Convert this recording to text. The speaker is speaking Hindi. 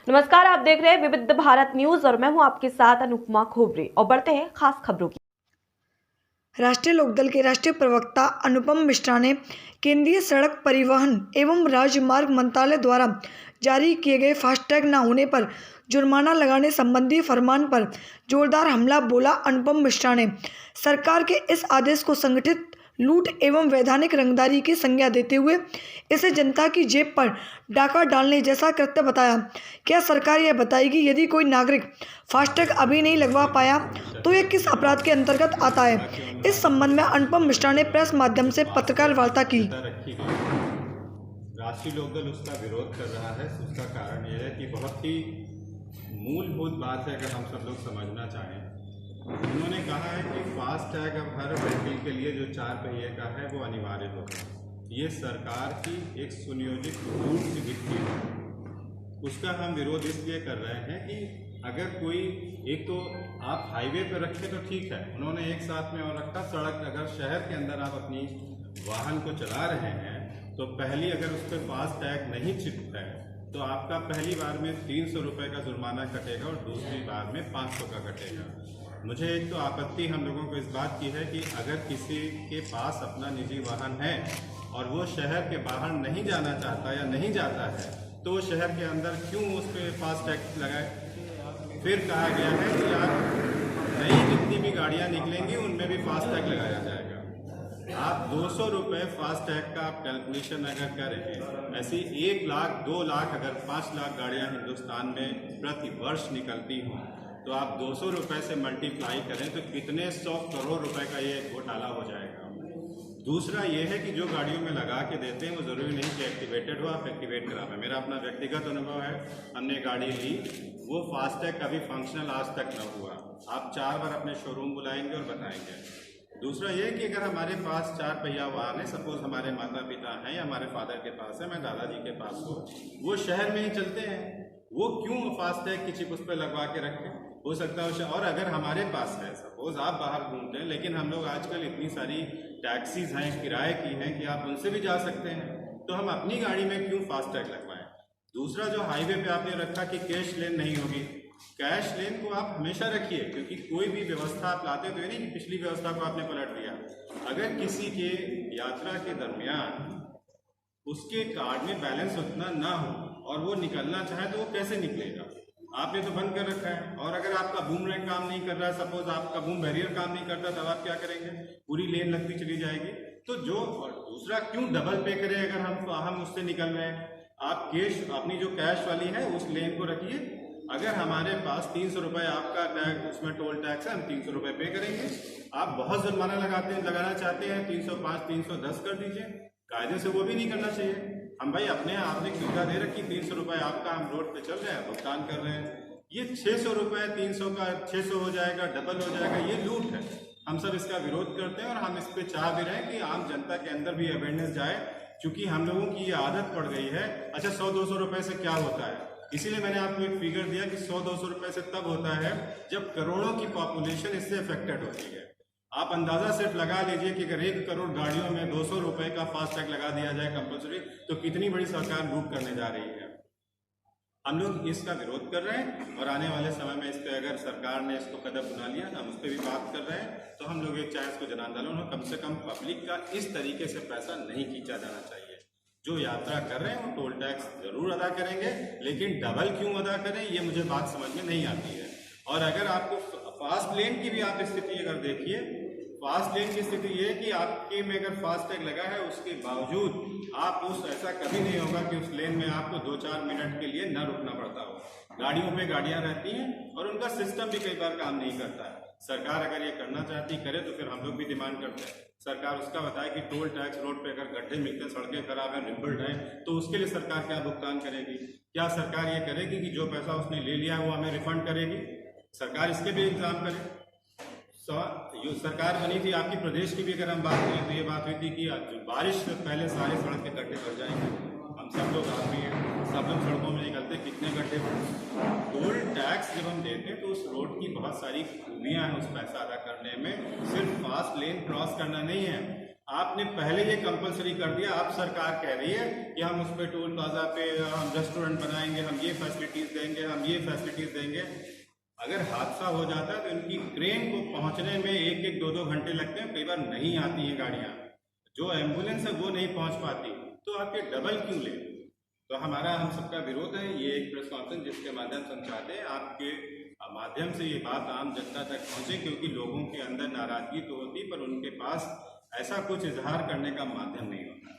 नमस्कार, आप देख रहे हैं विविध भारत न्यूज और मैं हूं आपके साथ अनुपमा खोबरे। और बढ़ते हैं खास खबरों की। राष्ट्रीय लोकदल के राष्ट्रीय प्रवक्ता अनुपम मिश्रा ने केंद्रीय सड़क परिवहन एवं राजमार्ग मंत्रालय द्वारा जारी किए गए फास्टैग न होने पर जुर्माना लगाने संबंधी फरमान पर जोरदार हमला बोला। अनुपम मिश्रा ने सरकार के इस आदेश को संगठित लूट एवं वैधानिक रंगदारी की संज्ञा देते हुए इसे जनता की जेब पर डाका डालने जैसा कृत्य बताया। क्या सरकार यह बताएगी यदि कोई नागरिक फास्टैग अभी नहीं लगवा पाया तो यह किस अपराध के अंतर्गत आता है? इस संबंध में अनुपम मिश्रा ने प्रेस माध्यम से पत्रकार वार्ता की। राष्ट्रीय लोकदल उसका विरोध कर रहा है। उसका कारण यह है कि बहुत ही मूलभूत बात है, अगर हम सब लोग समझना चाहें। उन्होंने कहा है कि फास्टैग अब हर व्हीकल के लिए जो 4 पहिए का है वो अनिवार्य होगा। ये सरकार की एक सुनियोजित लूट सी दिखती है। उसका हम विरोध इसलिए कर रहे हैं कि अगर कोई एक तो आप हाईवे पर रखें तो ठीक है, उन्होंने एक साथ में और रखा सड़क। अगर शहर के अंदर आप अपनी वाहन को चला रहे हैं तो पहली अगर उस पर फास्टैग नहीं चिपका है तो आपका पहली बार में 300 रुपये का जुर्माना कटेगा और दूसरी बार में 500 का कटेगा। मुझे एक तो आपत्ति हम लोगों को इस बात की है कि अगर किसी के पास अपना निजी वाहन है और वो शहर के बाहर नहीं जाना चाहता या नहीं जाता है तो वो शहर के अंदर क्यों उस पर फास्टैग लगाए। फिर कहा गया है कि आप नई जितनी भी गाड़ियाँ निकलेंगी उनमें भी फास्टैग लगाया जाएगा। आप 200 रुपये फास्टैग का आप कैलकुलेशन अगर करें, ऐसी 1 लाख 2 लाख अगर 5 लाख गाड़ियाँ हिंदुस्तान में प्रति वर्ष निकलती हों तो आप 200 रुपये से मल्टीप्लाई करें तो कितने 100 करोड़ रुपए का ये घोटाला हो जाएगा। दूसरा ये है कि जो गाड़ियों में लगा के देते हैं वो ज़रूरी नहीं कि एक्टिवेटेड हो, आप एक्टिवेट करा पाए। मेरा अपना व्यक्तिगत अनुभव है, हमने गाड़ी ली, वो फास्टैग कभी फंक्शनल आज तक न हुआ। आप 4 बार अपने शोरूम बुलाएंगे और बताएंगे। दूसरा ये कि अगर हमारे पास 4 पहिया वाहन है, सपोज हमारे माता पिता हैं या हमारे फादर के पास है, मैं दादाजी के पास हो, वो शहर में ही चलते हैं, वो क्यों फास्टैग की चिप उस पर लगवा के रखें? हो सकता है। और अगर हमारे पास है, सपोज आप बाहर घूमते हैं, लेकिन हम लोग आजकल इतनी सारी टैक्सीज हैं किराए की हैं कि आप उनसे भी जा सकते हैं, तो हम अपनी गाड़ी में क्यों फास्टैग लगवाएं? दूसरा जो हाईवे पे आपने रखा कि कैश लेन नहीं होगी, कैश लेन को आप हमेशा रखिए, क्योंकि कोई भी व्यवस्था आप लाते तो ये नहीं कि पिछली व्यवस्था को आपने पलट दिया। अगर किसी के यात्रा के दरमियान उसके कार्ड में बैलेंस उतना ना हो और वो निकलना चाहे तो वो कैसे निकलेगा? आपने तो बंद कर रखा है। और अगर आपका बूम रैंक काम नहीं कर रहा है, सपोज आपका बूम बैरियर काम नहीं करता, तब आप क्या करेंगे? पूरी लेन लगती चली जाएगी। तो जो और दूसरा क्यों डबल पे करें अगर हम उससे निकल रहे हैं? आप कैश अपनी जो कैश वाली है उस लेन को रखिए। अगर हमारे पास 300 रुपये आपका टैग, उसमें टोल टैक्स है, हम 300 रुपये पे करेंगे। आप बहुत जुर्माना लगाना चाहते हैं, 305 310 कर दीजिए। कायदे से वो भी नहीं करना चाहिए। हम भाई अपने आपने सुविधा दे रखी, 300 रुपये आपका, हम रोड पे चल रहे हैं, भुगतान कर रहे हैं। ये 600 रुपये 300 का 600 हो जाएगा, डबल हो जाएगा, ये लूट है। हम सब इसका विरोध करते हैं और हम इस पर चाह भी रहे हैं कि आम जनता के अंदर भी अवेयरनेस जाए, क्योंकि हम लोगों की ये आदत पड़ गई है। अच्छा, 100-200 रुपये से क्या होता है? इसीलिए मैंने आपको एक फिगर दिया कि 100-200 रुपये से तब होता है जब करोड़ों की पॉपुलेशन इससे अफेक्टेड होती है। आप अंदाजा सिर्फ लगा लीजिए कि अगर 1 करोड़ गाड़ियों में 200 रुपये का फास्टैग लगा दिया जाए कंपल्सरी, तो कितनी बड़ी सरकार लूट करने जा रही है। हम लोग इसका विरोध कर रहे हैं और आने वाले समय में इस पर अगर सरकार ने इसको कदम उठा लिया, हम उस पर भी बात कर रहे हैं, तो हम लोग एक चांस को जनांदोलन हो, कम से कम पब्लिक का इस तरीके से पैसा नहीं खींचा जाना चाहिए। जो यात्रा कर रहे हैं वो टोल टैक्स जरूर अदा करेंगे, लेकिन डबल क्यों अदा करें, ये मुझे बात समझ में नहीं आती है। और अगर आपको फास्ट लेन की भी आप स्थिति अगर देखिए, फास्ट लेन की स्थिति ये है कि आपके में अगर फास्टैग लगा है उसके बावजूद आप ऐसा कभी नहीं होगा कि उस लेन में आपको 2-4 मिनट के लिए न रुकना पड़ता हो। गाड़ियों पे गाड़ियां रहती हैं और उनका सिस्टम भी कई बार काम नहीं करता है। सरकार अगर ये करना चाहती करे तो फिर हम लोग भी डिमांड करते हैं, सरकार उसका बताए कि टोल टैक्स, रोड पे अगर गड्ढे मिलते हैं, सड़कें खराब हैं, रिम्बल्ड हैं, तो उसके लिए सरकार क्या भुगतान करेगी? क्या सरकार ये करेगी कि जो पैसा उसने ले लिया वो हमें रिफंड करेगी? सरकार इसके भी इंतजाम करे। जो सरकार बनी थी आपकी प्रदेश की भी अगर हम बात करें तो ये बात हुई थी कि बारिश से पहले सारे सड़क के गड्ढे भर जाएंगे। हम सब लोग आदमी हैं, सब लोग सड़कों में निकलते, कितने गड्ढे भरे। टोल टैक्स जब हम देते हैं तो उस रोड की बहुत सारी खूबियाँ हैं उस पैसा अदा करने में। सिर्फ फास्ट लेन क्रॉस करना नहीं है, आपने पहले ये कंपलसरी कर दिया। अब सरकार कह रही है कि हम उस पे टोल प्लाजा पे हम रेस्टोरेंट बनाएंगे, हम ये फैसिलिटीज देंगे, हम ये फैसिलिटीज देंगे। अगर हादसा हो जाता है तो इनकी क्रेन को पहुंचने में 1-1, 2-2 घंटे लगते हैं, कई बार नहीं आती हैं गाड़ियां, जो एम्बुलेंस है वो नहीं पहुंच पाती, तो आप ये डबल क्यों ले? तो हम सबका विरोध है। ये एक प्रेस कॉन्फ्रेंस जिसके माध्यम से हम चाहते हैं आपके माध्यम से ये बात आम जनता तक पहुंचे, क्योंकि लोगों के अंदर नाराजगी तो होती पर उनके पास ऐसा कुछ इजहार करने का माध्यम नहीं होता।